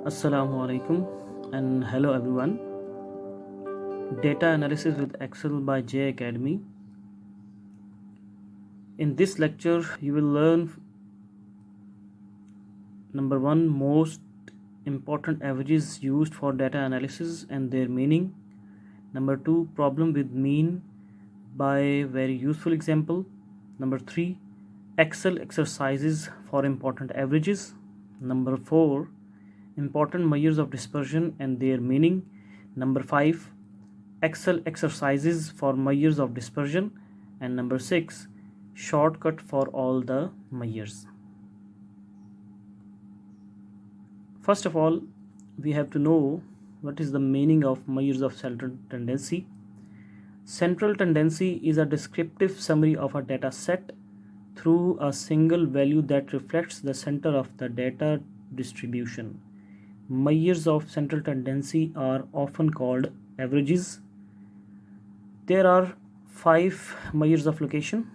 Assalamu alaikum and hello everyone. Data analysis with Excel by J Academy. In this lecture, you will learn number 1, most important averages used for data analysis and their meaning. Number 2, problem with mean by very useful example. Number 3, Excel exercises for important averages. Number 4, important measures of dispersion and their meaning. Number 5, Excel exercises for measures of dispersion. And number 6, shortcut for all the measures. First of all, we have to know what is the meaning of measures of central tendency. Central tendency is a descriptive summary of a data set through a single value that reflects the center of the data distribution. Measures of central tendency are often called averages. There are 5 measures of location.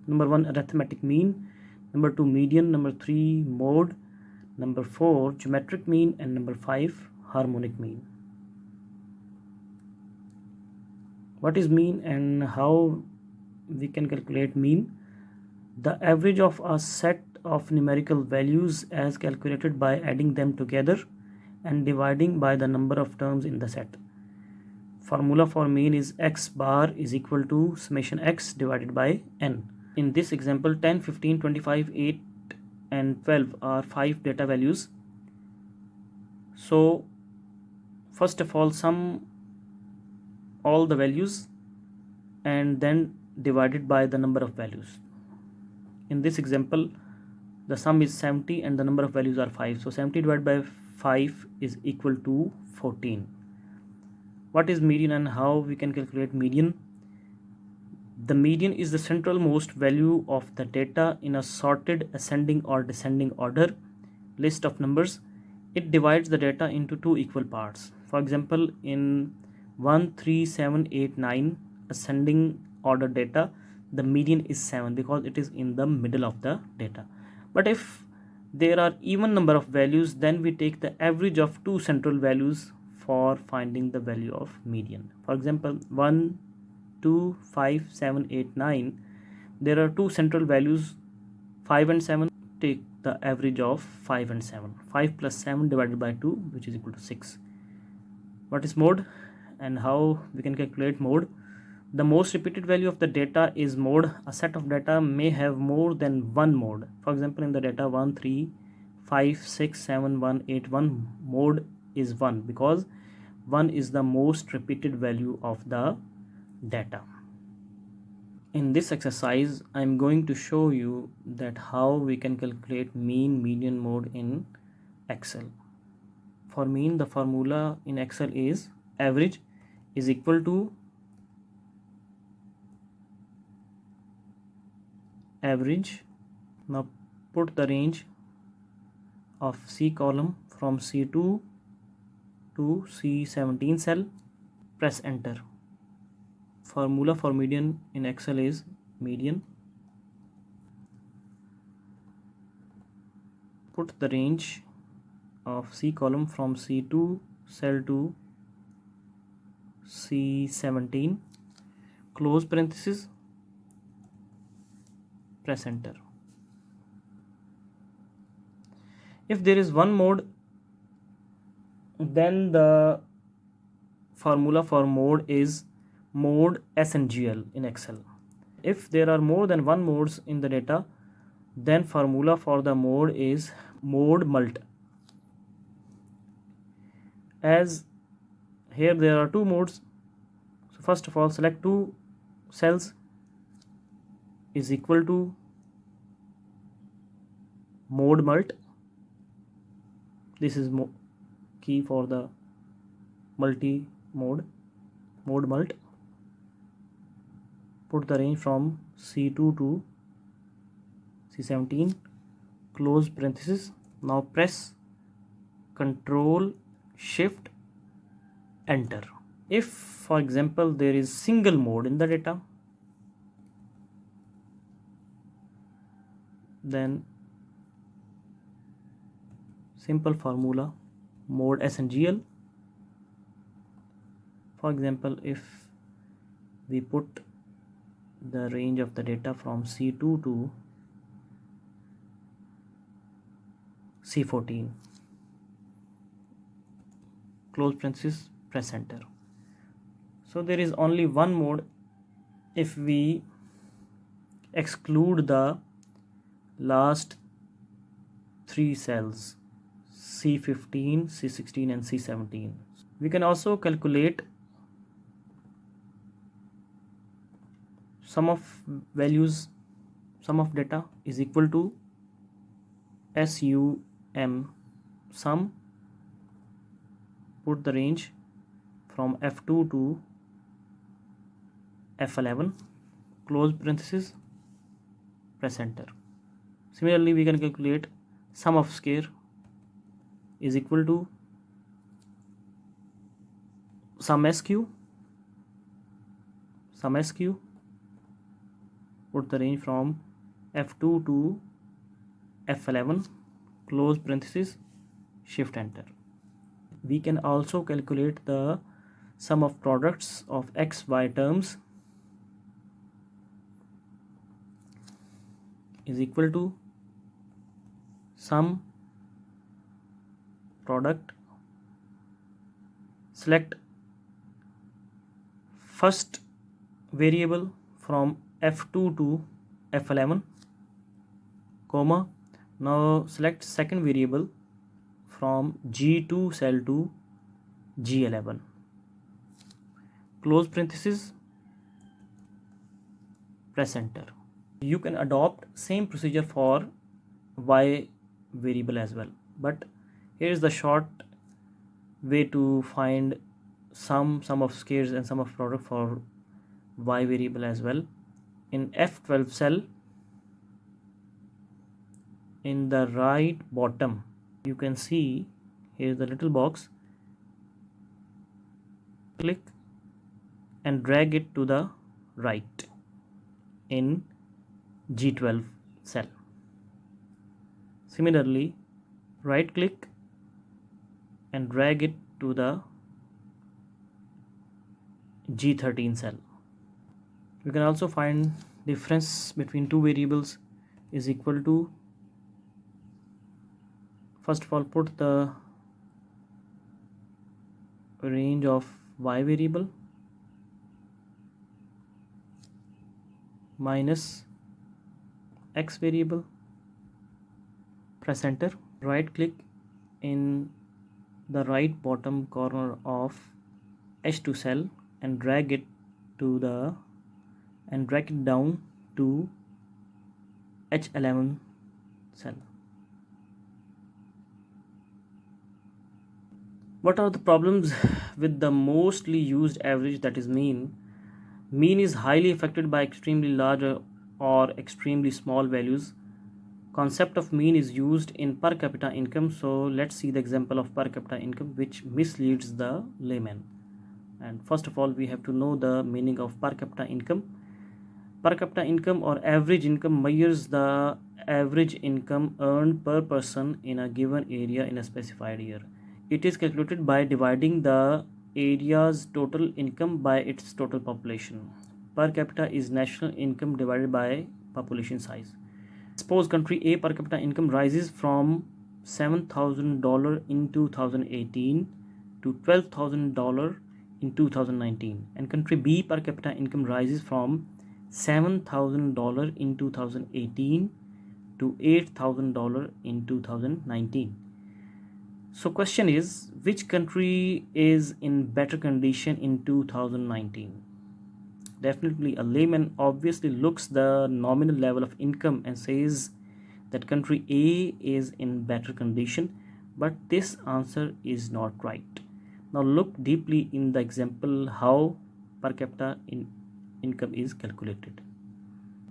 Number 1, arithmetic mean. Number 2, median. Number 3, mode. Number 4, geometric mean. And number 5, harmonic mean. What is mean and how we can calculate mean? The average of a set of numerical values as calculated by adding them together and dividing by the number of terms in the set. Formula for mean is x bar is equal to summation x divided by n. In this example, 10, 15, 25, 8 and 12 are 5 data values. So first of all, sum all the values and then divided by the number of values. In this example, the sum is 70 and the number of values are 5. So 70 divided by 5 is equal to 14. What is median and how we can calculate median? The median is the centralmost value of the data in a sorted ascending or descending order list of numbers. It divides the data into 2 equal parts. For example, in 1, 3, 7, 8, 9 ascending order data, the median is 7 because it is in the middle of the data. But if there are even number of values, then we take the average of 2 central values for finding the value of median. For example, 1, 2, 5, 7, 8, 9. There are 2 central values, 5 and 7. Take the average of 5 and 7. 5 plus 7 divided by 2, which is equal to 6. What is mode and how we can calculate mode? The most repeated value of the data is mode. A set of data may have more than one mode. For example, in the data 1, 3, 5, 6, 7, 1, 8, 1, mode is 1 because 1 is the most repeated value of the data. In this exercise, I am going to show you that how we can calculate mean, median, mode in Excel. For mean, the formula in Excel is average is equal to average. Now put the range of C column from C2 to C17 cell. Press enter. Formula for median in Excel is median. Put the range of C column from C2 cell to C17. Close parenthesis. Press enter. If there is one mode, then the formula for mode is mode SNGL in Excel. If there are more than one modes in the data, then formula for the mode is mode mult. As here there are 2 modes, so first of all select 2 cells is equal to mode mult. This is key for the multi mode mult. Put the range from C2 to C17. Close parenthesis. Now press Ctrl Shift enter. If for example there is single mode in the data, then simple formula mode SNGL. For example, if we put the range of the data from C2 to C14, close parenthesis, press enter. So there is only one mode if we exclude the last three cells, C15, C16 and C17. We can also calculate sum of values, sum of data is equal to SUM sum, put the range from F2 to F11, close parenthesis, press enter. Similarly, we can calculate sum of square is equal to sum SQ, put the range from F2 to F11, close parenthesis, shift enter. We can also calculate the sum of products of XY terms is equal to sum product, select first variable from F2 to F11, comma, now select second variable from G2 cell to G11, close parenthesis, press enter. You can adopt same procedure for Y variable as well, but here is the short way to find sum of squares and sum of product for Y variable as well. In F12 cell, in the right bottom, you can see here's the little box. Click and drag it to the right in G12 cell. Similarly, right click and drag it to the G13 cell. We can also find difference between two variables is equal to, first of all, put the range of Y variable minus X variable, press enter. Right click in the right bottom corner of H2 cell and drag it down to H11 cell. What are the problems with the mostly used average, that is mean? Mean is highly affected by extremely large or extremely small values. Concept of mean is used in per capita income. So let's see the example of per capita income which misleads the layman. And first of all, we have to know the meaning of per capita income. Per capita income or average income measures the average income earned per person in a given area in a specified year. It is calculated by dividing the area's total income by its total population. Per capita is national income divided by population size. Suppose country A per capita income rises from $7,000 in 2018 to $12,000 in 2019, and country B per capita income rises from $7,000 in 2018 to $8,000 in 2019. So question is, which country is in better condition in 2019? Definitely a layman obviously looks the nominal level of income and says that country A is in better condition, but this answer is not right. Now look deeply in the example how per capita income is calculated.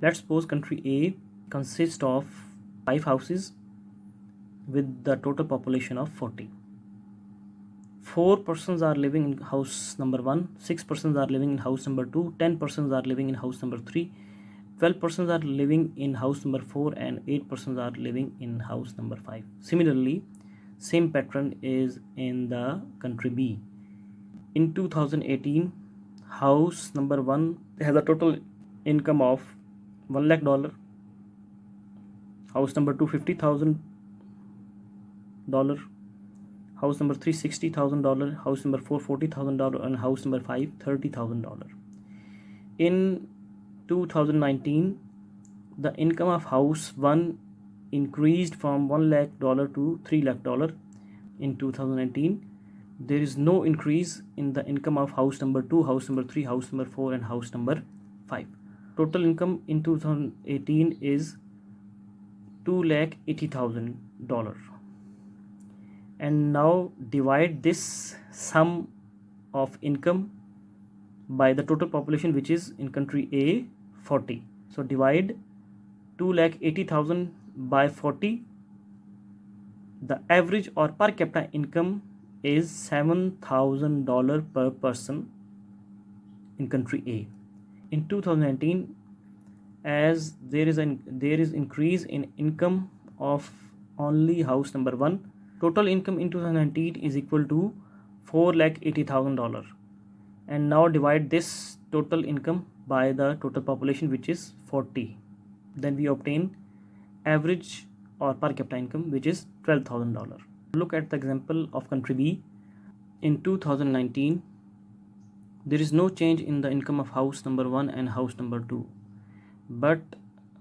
Let's suppose country A consists of 5 houses with the total population of 40. 4 persons are living in house number 1, 6 persons are living in house number 2, 10 persons are living in house number 3, 12 persons are living in house number 4, and 8 persons are living in house number 5. Similarly, Same pattern is in the country B. In 2018, house number 1 has a total income of $1 lakh, house number 2 $50,000, house number 3 $60,000, house number 4 $40,000, and house number 5 $30,000. In 2019, the income of house 1 increased from $1 lakh to $3 lakh. In 2019, there is no increase in the income of house number 2, house number 3, house number 4, and house number 5. Total income in 2018 is $2,80,000. And now divide this sum of income by the total population, which is in country A 40. So divide 2,80,000 by 40. The average or per capita income is $7,000 per person in country A. In 2019, as there is increase in income of only house number 1, total income in 2019 is equal to $4,80,000. And now divide this total income by the total population, which is 40. Then we obtain average or per capita income, which is $12,000. Look at the example of country B. In 2019, there is no change in the income of house number 1 and house number 2, but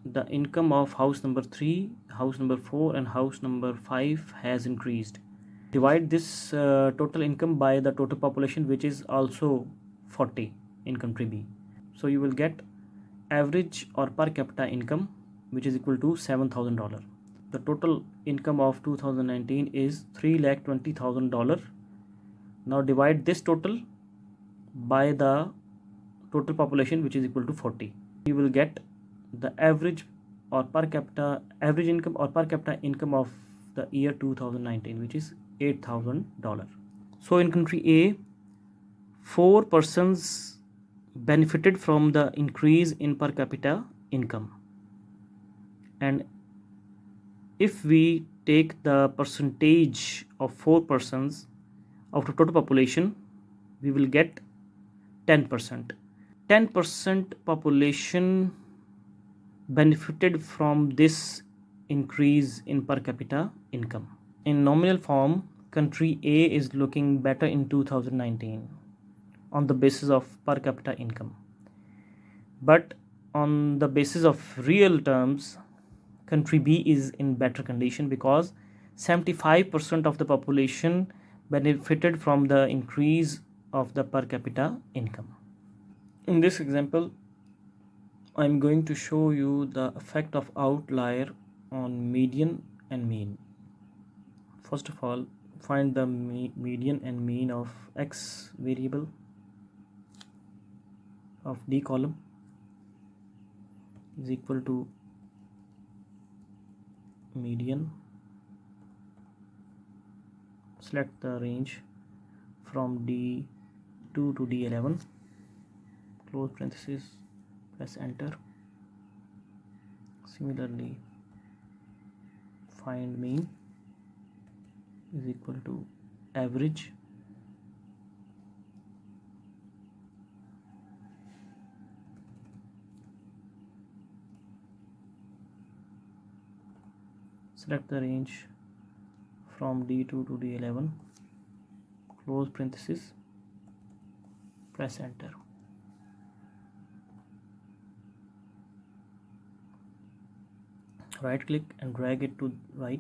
the income of house number 3, house number 4, and house number 5 has increased. Divide this total income by the total population, which is also 40 in country B. So you will get average or per capita income, which is equal to $7,000. The total income of 2019 is $3,20,000. Now divide this total by the total population, which is equal to 40. You will get the average or per capita income or per capita income of the year 2019, which is $8,000. So in country A, 4 persons benefited from the increase in per capita income, and if we take the percentage of 4 persons out of total population, we will get 10%. 10% population benefited from this increase in per capita income. In nominal form, country A is looking better in 2019 on the basis of per capita income, but on the basis of real terms, country B is in better condition because 75% of the population benefited from the increase of the per capita income. In this example, I am going to show you the effect of outlier on median and mean. First of all, find the median and mean of X variable of D column is equal to median. Select the range from D2 to D11, close parenthesis, press enter. Similarly, find mean is equal to average select the range from D2 to D11, close parenthesis, press enter. Right click and drag it to right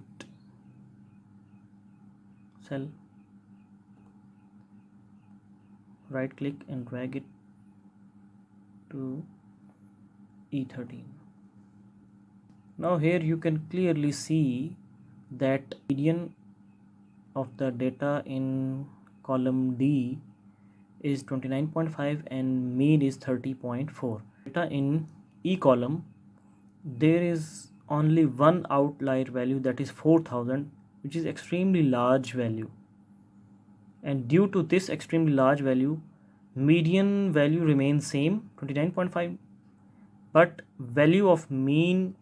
cell, right click and drag it to E13. Now here you can clearly see that median of the data in column D is 29.5 and mean is 30.4. Data in E column, there is only one outlier value, that is 4,000, which is extremely large value, and due to this extremely large value, median value remains same 29.5, but value of mean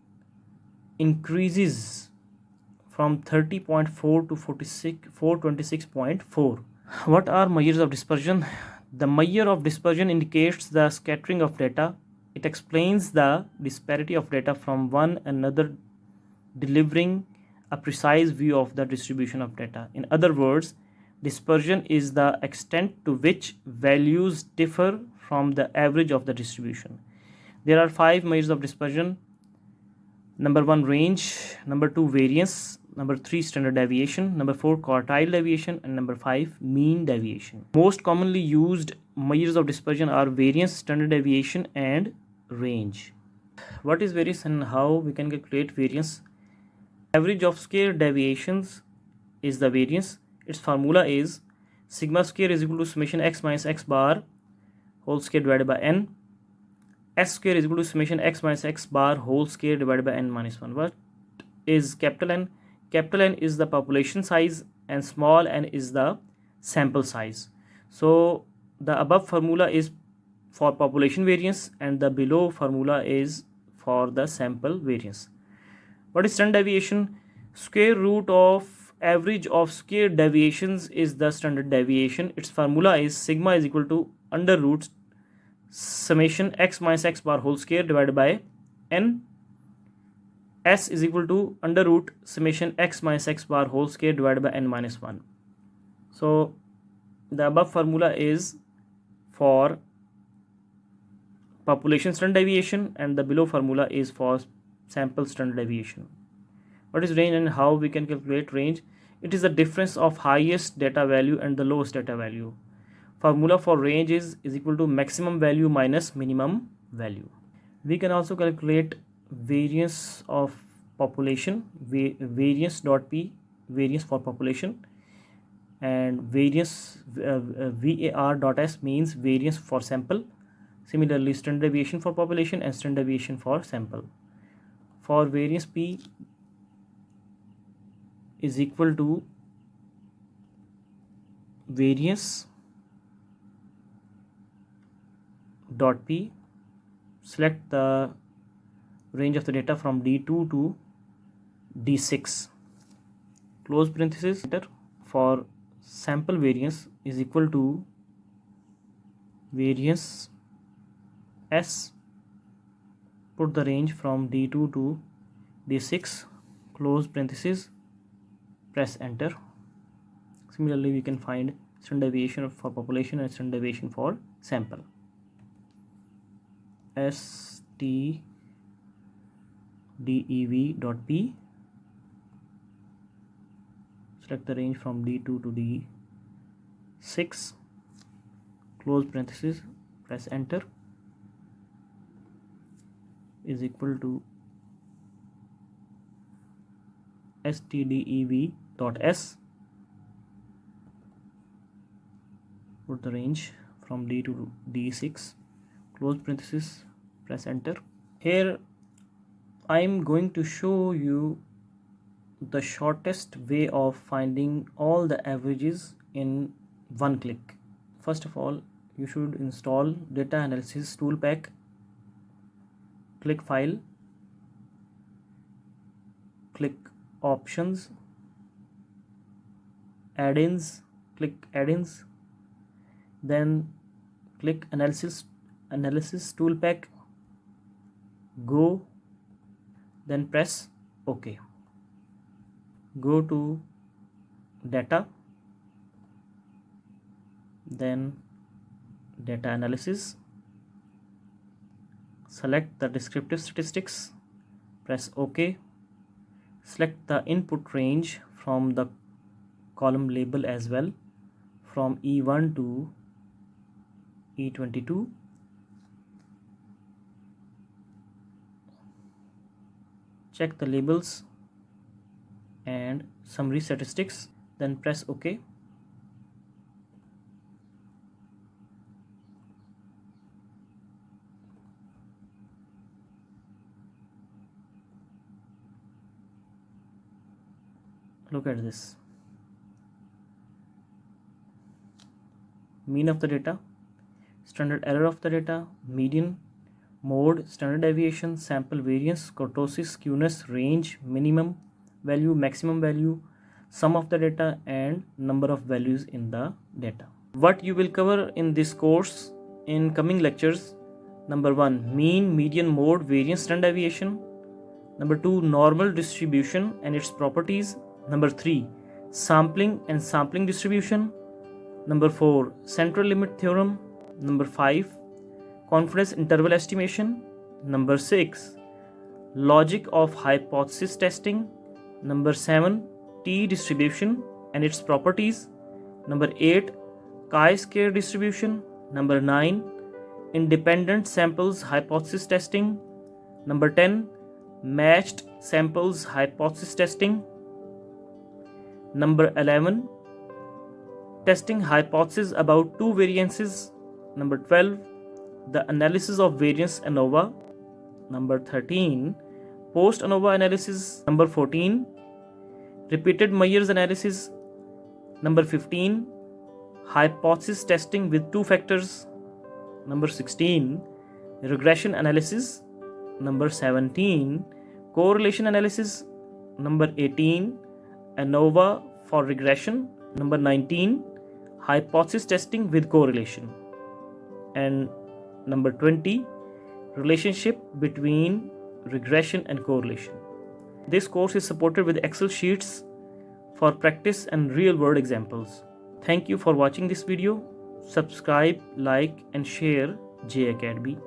increases from 30.4 to 426.4. What are measures of dispersion? The measure of dispersion indicates the scattering of data. It explains the disparity of data from one another, delivering a precise view of the distribution of data. In other words, dispersion is the extent to which values differ from the average of the distribution. There are 5 measures of dispersion. Number 1, range. Number 2, variance. Number 3, standard deviation. Number 4, quartile deviation. And number 5, mean deviation. Most commonly used measures of dispersion are variance, standard deviation, and range. What is variance and how we can calculate variance? Average of square deviations is the variance. Its formula is sigma square is equal to summation x minus x bar whole square divided by n. S square is equal to summation x minus x bar whole square divided by n minus 1. What is capital N? Capital N is the population size and small n is the sample size. So the above formula is for population variance and the below formula is for the sample variance. What is standard deviation? Square root of average of square deviations is the standard deviation. Its formula is sigma is equal to under root summation x minus x bar whole square divided by n. S is equal to under root summation x minus x bar whole square divided by n minus 1. So the above formula is for population standard deviation and the below formula is for sample standard deviation. What is range and how we can calculate range? It is the difference of highest data value and the lowest data value. Formula for range is equal to maximum value minus minimum value. We can also calculate variance of population, variance dot p, variance for population, and variance var dot s means variance for sample. Similarly, standard deviation for population and standard deviation for sample. For variance p is equal to variance dot p, select the range of the data from D2 to D6, close parenthesis. For sample variance is equal to variance s, put the range from D2 to D6, close parenthesis, press enter. Similarly, we can find standard deviation for population and standard deviation for sample. STDEV.P, select the range from D2 to D6, close parenthesis, press enter, is equal to STDEV.S, put the range from D2 to D6, close parenthesis, press enter. Here I am going to show you the shortest way of finding all the averages in one click. First of all, you should install data analysis tool pack. Click file, click options, add-ins, click add-ins, then click analysis tool pack, go, then press OK. Go to data, then data analysis, select the descriptive statistics, press OK, select the input range from the column label as well, from E1 to E22, check the labels and summary statistics, then press OK. Look at this. Mean of the data, standard error of the data, median, mode, standard deviation, sample variance, kurtosis, skewness, range, minimum, value, maximum value, sum of the data, and number of values in the data. What you will cover in this course in coming lectures: number 1, mean, median, mode, variance, standard deviation. Number 2, normal distribution and its properties. Number 3, sampling and sampling distribution. Number 4, central limit theorem. Number 5, confidence interval estimation. Number 6, logic of hypothesis testing. Number 7, t distribution and its properties. Number 8, chi-square distribution. Number 9, independent samples hypothesis testing. Number 10, matched samples hypothesis testing. Number 11, testing hypothesis about two variances. Number 12, the analysis of variance ANOVA. Number 13, post ANOVA analysis. Number 14, repeated Meyer's analysis. Number 15, hypothesis testing with two factors. Number 16, regression analysis. Number 17, correlation analysis. Number 18, ANOVA for regression. Number 19, hypothesis testing with correlation. And number 20, relationship between regression and correlation. This course is supported with Excel sheets for practice and real-world examples. Thank you for watching this video. Subscribe, like, and share J Academy.